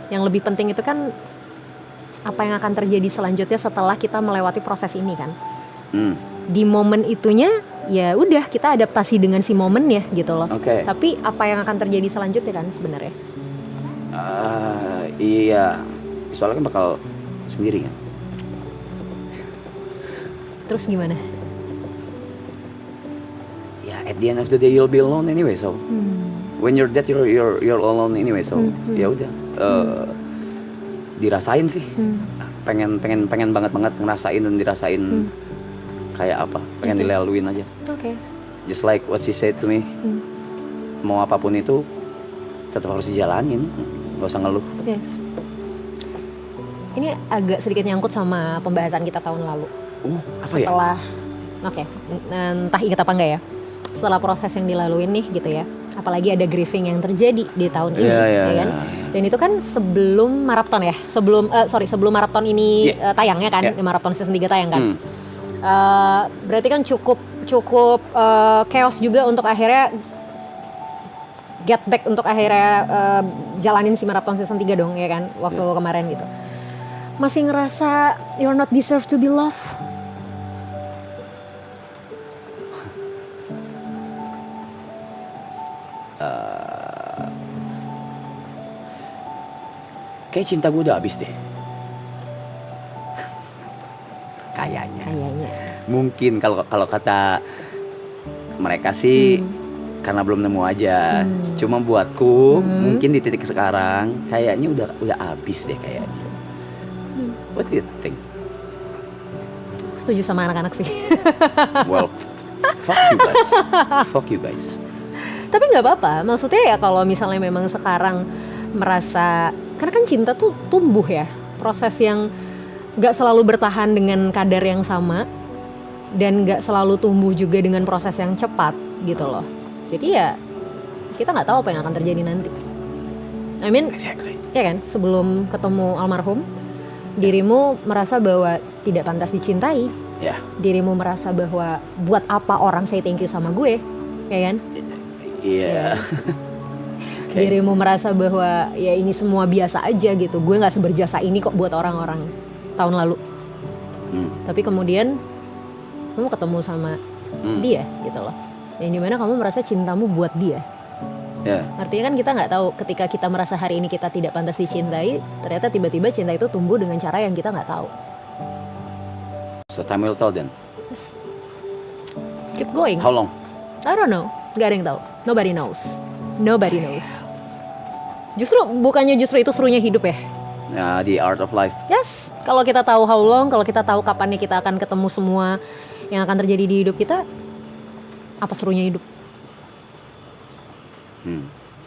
Yang lebih penting itu kan apa yang akan terjadi selanjutnya setelah kita melewati proses ini kan. Di momen itunya ya udah kita adaptasi dengan si momennya gitu loh. Tapi apa yang akan terjadi selanjutnya kan sebenarnya? Iya, soalnya kan bakal sendiri kan. Terus gimana? Ya, at the end of the day you'll be alone anyway, so when you're dead you're alone anyway, so ya udah. Dirasain sih, pengen banget ngerasain dan dirasain kayak apa, pengen dilaluin aja. Just like what she said to me, mau apapun itu tetap harus dijalanin, gak usah ngeluh. Ini agak sedikit nyangkut sama pembahasan kita tahun lalu. Apa setelah, ya? Entah ingat apa enggak ya, setelah proses yang dilaluin nih gitu ya. Apalagi ada grieving yang terjadi di tahun ini, ya kan? Dan itu kan sebelum maraton ya, sebelum maraton ini tayangnya kan, maraton season 3 tayang kan. Berarti kan cukup chaos juga untuk akhirnya get back, untuk akhirnya jalanin si maraton season 3 dong, ya kan? Waktu kemarin gitu. Masih ngerasa you're not deserve to be loved? Kayak cinta gue udah habis deh. Kayaknya. Mungkin kalau kata mereka sih karena belum nemu aja. Cuma buatku mungkin di titik sekarang kayaknya udah habis deh kayaknya. What do you think? Setuju sama anak-anak sih. Well, fuck you guys. Tapi nggak apa-apa. Maksudnya ya kalau misalnya memang sekarang merasa, karena kan cinta tuh tumbuh ya, proses yang nggak selalu bertahan dengan kadar yang sama dan nggak selalu tumbuh juga dengan proses yang cepat gitu loh. Jadi ya kita nggak tahu apa yang akan terjadi nanti. I mean, ya kan, sebelum ketemu almarhum, dirimu merasa bahwa tidak pantas dicintai. Dirimu merasa bahwa buat apa orang say thank you sama gue, ya kan? Dirimu merasa bahwa ya ini semua biasa aja gitu, gue nggak seberjasa ini kok buat orang-orang tahun lalu. Tapi kemudian kamu ketemu sama dia gitu loh, yang dimana kamu merasa cintamu buat dia. Artinya kan kita nggak tahu, ketika kita merasa hari ini kita tidak pantas dicintai, ternyata tiba-tiba cinta itu tumbuh dengan cara yang kita nggak tahu. So time will tell then. Yes. Keep going. How long? I don't know. Gak ada yang tahu. Nobody knows. Bukannya justru itu serunya hidup ya? The art of life. Yes. Kalau kita tahu how long, kalau kita tahu kapannya kita akan ketemu semua yang akan terjadi di hidup kita, apa serunya hidup?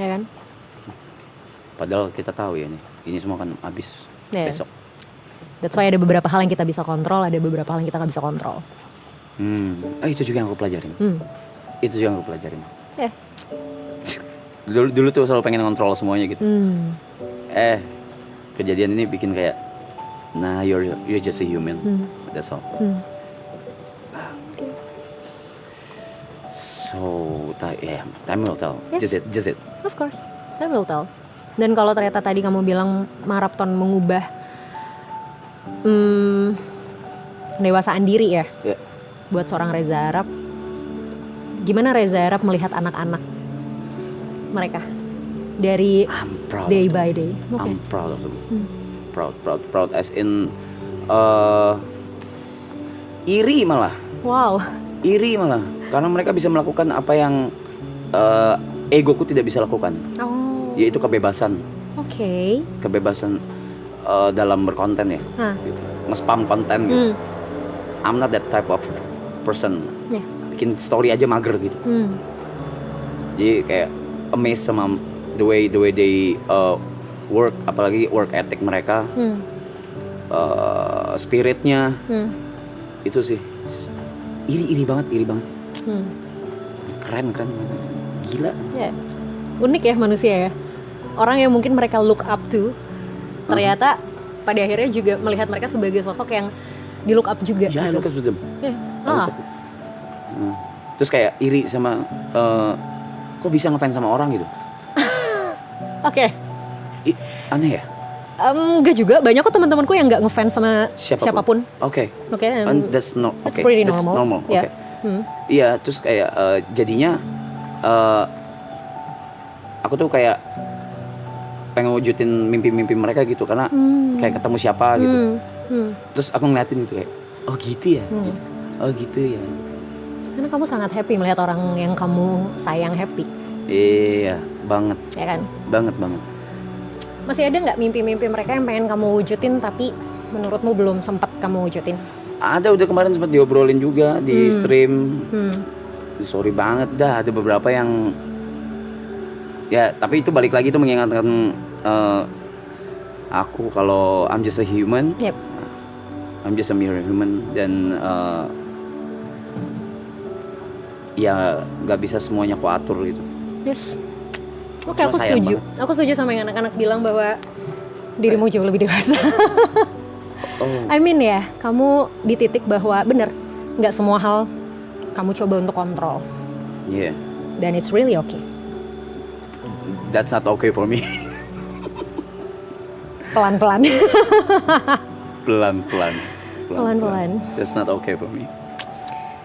Ya kan? Padahal kita tahu ya ini semua kan habis besok. That's why ada beberapa hal yang kita bisa kontrol, ada beberapa hal yang kita nggak bisa kontrol. Itu juga yang aku pelajarin. Itu juga yang aku pelajarin. Dulu tuh selalu pengen kontrol semuanya gitu. Kejadian ini bikin kayak, nah you're just a human. That's all. So time will tell. Yes. Just it. Of course, time will tell. Dan kalau ternyata tadi kamu bilang maraton mengubah pendewasaan diri ya, buat seorang Reza Arab, gimana Reza Arab melihat anak-anak mereka dari day by day? I'm proud of them. Proud as in iri malah. Wow. Iri malah, karena mereka bisa melakukan apa yang egoku tidak bisa lakukan. Yaitu kebebasan. Kebebasan dalam berkonten ya, nge-spam konten gitu. I'm not that type of person. Bikin story aja mager gitu. Jadi kayak amazed sama the way they work, apalagi work ethic mereka, spiritnya, itu sih iri banget. Keren, gila. Unik ya manusia ya. Orang yang mungkin mereka look up to, ternyata pada akhirnya juga melihat mereka sebagai sosok yang di look up juga. Ya, gitu. look up to them. Terus kayak iri sama kok bisa ngefans sama orang gitu. Oke. Aneh ya? Enggak juga, banyak kok teman-temanku yang nggak ngefans sama siapapun. Oke. And that's it's pretty that's normal. Oke. Iya, terus kayak jadinya aku tuh kayak pengen wujudin mimpi-mimpi mereka gitu, karena kayak ketemu siapa gitu. Terus aku ngeliatin gitu kayak, oh gitu ya, oh gitu ya. Karena kamu sangat happy melihat orang yang kamu sayang happy. Iya, banget. Ya kan? Banget. Masih ada nggak mimpi-mimpi mereka yang pengen kamu wujudin tapi menurutmu belum sempat kamu wujudin? Ada, udah kemarin sempat diobrolin juga di stream. Sorry banget dah, ada beberapa yang ya, tapi itu balik lagi tuh mengingatkan aku kalau I'm just a human. Yep. I'm just a mere human, dan ya nggak bisa semuanya aku atur gitu. Yes. Oke, aku setuju. Aku setuju sama yang anak-anak bilang bahwa dirimu jauh lebih dewasa. I mean ya, kamu di titik bahwa bener, nggak semua hal kamu coba untuk kontrol. Yeah. Dan it's really okay. That's not okay for me. Pelan-pelan. Pelan-pelan. That's not okay for me.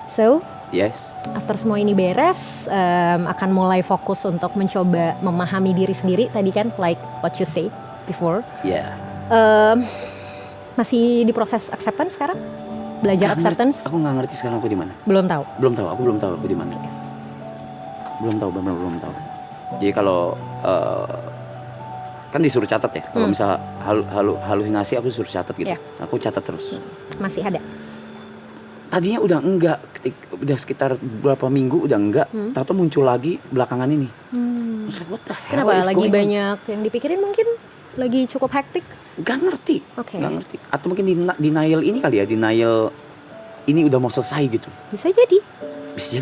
So, yes. After semua ini beres, akan mulai fokus untuk mencoba memahami diri sendiri. Tadi kan, like what you say before. Yeah. Masih di proses acceptance sekarang? Belajar acceptance? Aku nggak ngerti sekarang aku di mana. Belum tahu. Aku belum tahu aku di mana. Belum tahu. Jadi kalau kan disuruh catat ya. Kalau misal halusinasi aku disuruh catat gitu. Yeah. Aku catat terus. Masih ada. Tadinya udah enggak, udah sekitar beberapa minggu udah enggak, tahu muncul lagi belakangan ini. Like, what the hell? Kenapa? Lagi banyak yang dipikirin mungkin? Lagi cukup hektik? Gak ngerti. Gak ngerti. Atau mungkin denial ini kali ya, denial ini udah mau selesai gitu. Bisa jadi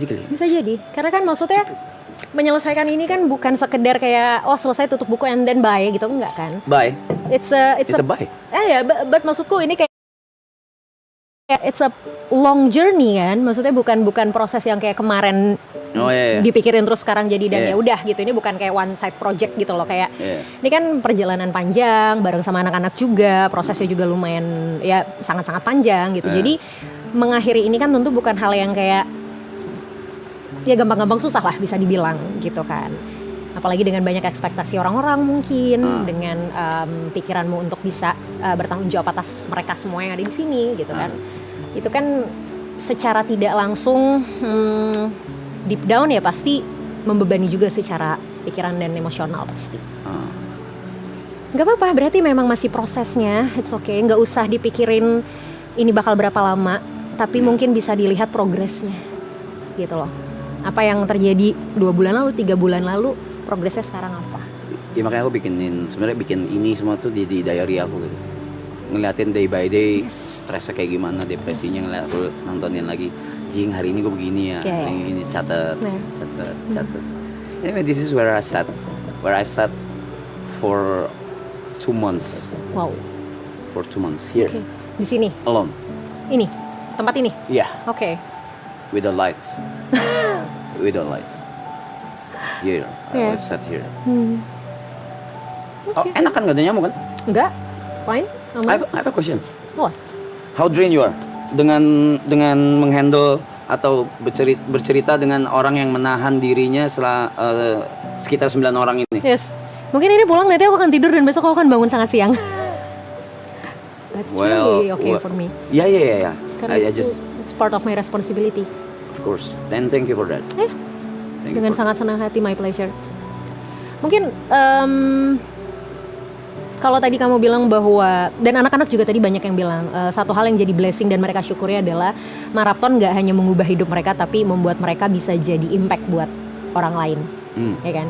kali ya. Bisa jadi. Karena kan maksudnya menyelesaikan ini kan bukan sekedar kayak selesai tutup buku and then bye gitu, enggak kan? Bye. It's a bye. But maksudku ini kayak it's a long journey kan. Maksudnya bukan proses yang kayak kemarin dipikirin terus sekarang jadi dan ya udah gitu. Ini bukan kayak one side project gitu loh, kayak ini kan perjalanan panjang bareng sama anak-anak juga, prosesnya juga lumayan ya sangat-sangat panjang gitu. Jadi mengakhiri ini kan tentu bukan hal yang kayak ya gampang-gampang, susah lah bisa dibilang gitu kan. Apalagi dengan banyak ekspektasi orang-orang mungkin, dengan pikiranmu untuk bisa bertanggung jawab atas mereka semua yang ada di sini gitu kan. Itu kan secara tidak langsung deep down ya pasti membebani juga secara pikiran dan emosional pasti. Gak apa-apa, berarti memang masih prosesnya, it's okay. Gak usah dipikirin ini bakal berapa lama, tapi mungkin bisa dilihat progresnya gitu loh. Apa yang terjadi 2 bulan lalu, 3 bulan lalu, progresnya sekarang apa? Ya makanya aku sebenarnya bikin ini semua tuh di diary aku gitu. Ngeliatin day by day, stresnya kayak gimana, depresinya, ngeliat aku nontonin lagi. Jing, hari ini gue begini ya, hari ini catat. Anyway, this is where I sat for 2 months. Wow. For 2 months here. Okay. Di sini. Alone. Ini, tempat ini. Yeah. Okay. With the lights. Here, I sat here. Okay. Oh, enak kan, gak ada nyamuk kan? Enggak, fine. I have a question. What? How drained you are dengan menghandle atau bercerita dengan orang yang menahan dirinya sekitar 9 orang ini? Yes. Mungkin ini pulang nanti aku akan tidur dan besok aku akan bangun sangat siang. That's really okay for me. Yeah. I just it's part of my responsibility. Of course. Then thank you for that. Dengan sangat senang hati, my pleasure. Mungkin kalau tadi kamu bilang bahwa, dan anak-anak juga tadi banyak yang bilang, satu hal yang jadi blessing dan mereka syukuri adalah maraton gak hanya mengubah hidup mereka, tapi membuat mereka bisa jadi impact buat orang lain, ya kan?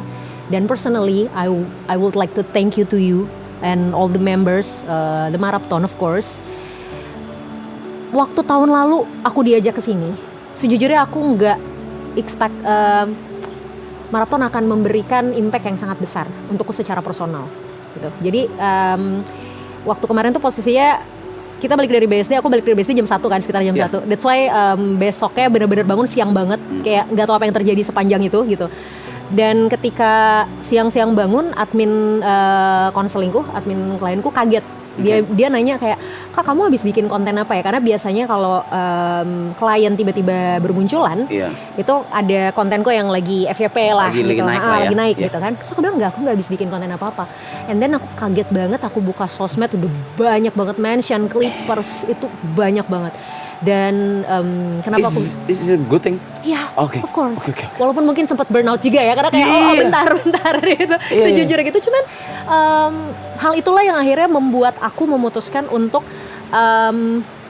Dan personally, I would like to thank you to you and all the members, the marathon of course. Waktu tahun lalu aku diajak ke sini, sejujurnya aku nggak expect marathon akan memberikan impact yang sangat besar untukku secara personal. Gitu. Jadi waktu kemarin tuh posisinya kita balik dari BSD, aku balik dari BSD jam 1 kan, sekitar jam 1. That's why besoknya benar-benar bangun siang banget, kayak nggak tahu apa yang terjadi sepanjang itu gitu. Dan ketika siang-siang bangun, admin konselingku, admin klienku kaget. Dia nanya kayak, "Kak, kamu habis bikin konten apa ya?" Karena biasanya kalau klien tiba-tiba bermunculan, itu ada kontenku yang lagi FYP lah, lagi naik, lagi naik gitu kan. Terus aku bilang, aku nggak habis bikin konten apa-apa. And then aku kaget banget, aku buka sosmed udah banyak banget mention, clippers, itu banyak banget. Dan kenapa This is a good thing? Iya, of course. Okay. Walaupun mungkin sempat burnout juga ya, karena kayak bentar gitu. Sejujurnya gitu, cuman hal itulah yang akhirnya membuat aku memutuskan untuk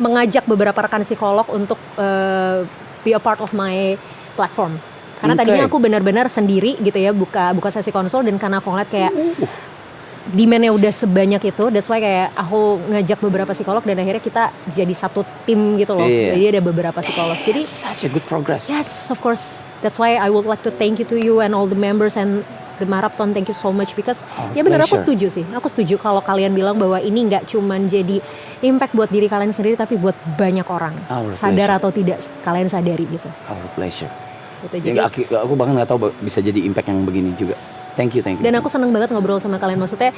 mengajak beberapa rekan psikolog untuk be a part of my platform. Karena tadinya aku benar-benar sendiri gitu ya, buka sesi konsul, dan karena aku ngeliat kayak demand-nya udah sebanyak itu, that's why kayak aku ngajak beberapa psikolog dan akhirnya kita jadi satu tim gitu loh. Jadi ada beberapa psikolog. Jadi such a good progress. Yes, of course. That's why I would like to thank you to you and all the members and the marathon. Thank you so much because ya benar, aku setuju sih. Aku setuju kalau kalian bilang bahwa ini nggak cuman jadi impact buat diri kalian sendiri, tapi buat banyak orang. Sadar atau tidak kalian sadari gitu. Our pleasure. Gitu, jadi aku bahkan nggak tahu bisa jadi impact yang begini juga. Thank you. Dan aku seneng banget ngobrol sama kalian. Maksudnya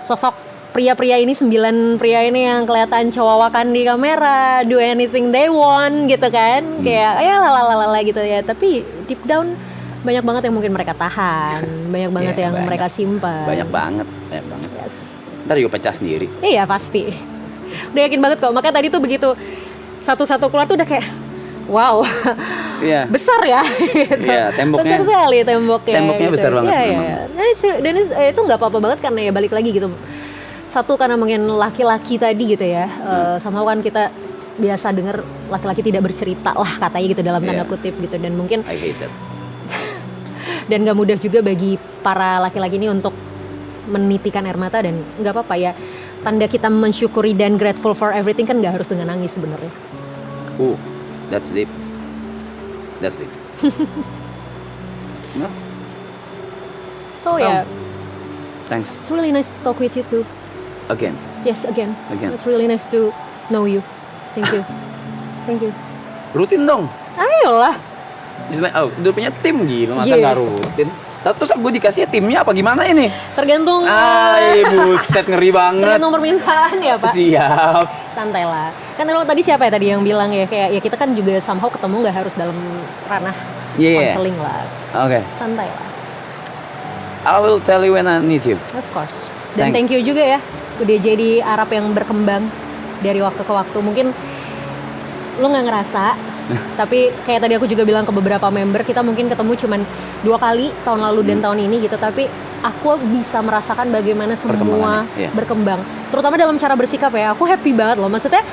sosok pria-pria ini, 9 pria ini yang kelihatan cowawakan di kamera, do anything they want gitu kan, kayak ya lalalala gitu ya. Tapi deep down banyak banget yang mungkin mereka tahan, banyak banget yang mereka simpan. Banyak banget. Yes. Ntar juga pecah sendiri. Iya pasti. Udah yakin banget kok. Makanya tadi tuh begitu satu-satu keluar tuh udah kayak wow, besar ya. Gitu. Temboknya. Besar sekali temboknya. Temboknya gitu. besar banget. Dan itu nggak apa-apa banget karena ya balik lagi gitu. Satu karena mungkin laki-laki tadi gitu ya, sama kan kita biasa dengar laki-laki tidak bercerita lah katanya gitu dalam tanda kutip gitu, dan mungkin I hate that. Dan nggak mudah juga bagi para laki-laki ini untuk menitikan air mata, dan nggak apa-apa ya. Tanda kita mensyukuri dan grateful for everything kan nggak harus dengan nangis sebenarnya. That's deep. No? So Thanks. It's really nice to talk with you too. Again. Yes, again. It's really nice to know you. Thank you. Thank you. Rutin dong. Ayolah. Udah punya tim gila, masa nggak rutin? Terus gue dikasihnya timnya apa gimana ini? Tergantung. Buset, ngeri banget. Tergantung permintaan ya Pak. Siap. Santai lah. Kan tadi siapa ya tadi yang bilang ya, kayak ya kita kan juga somehow ketemu nggak harus dalam ranah counseling lah. Oke. Santai lah. I will tell you when I need you. Of course. Dan thank you juga ya, udah jadi Arab yang berkembang dari waktu ke waktu. Mungkin lu nggak ngerasa, tapi kayak tadi aku juga bilang ke beberapa member, kita mungkin ketemu cuman 2 kali tahun lalu dan tahun ini gitu, tapi aku bisa merasakan bagaimana semua berkembang, terutama dalam cara bersikap ya. Aku happy banget loh, maksudnya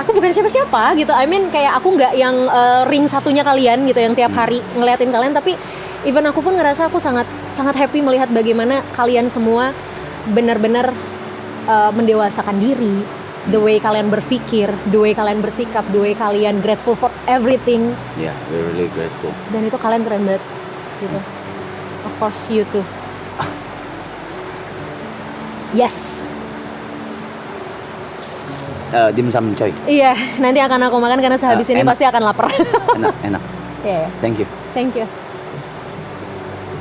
aku bukan siapa-siapa gitu. I mean kayak aku nggak yang ring satunya kalian gitu yang tiap hari ngeliatin kalian, tapi even aku pun ngerasa aku sangat happy melihat bagaimana kalian semua benar-benar mendewasakan diri, the way kalian berpikir, the way kalian bersikap, the way kalian grateful for everything. Yeah, we're really grateful. Dan itu kalian keren banget, gitu. Of course you too. Yes. Dimsum coy. Iya, nanti akan aku makan karena sehabis ini pasti akan lapar. Enak. Yeah. Thank you.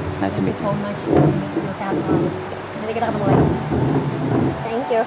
It's nice to meet you. So much. Sehat selalu. Nanti kita ketemu lagi. Thank you.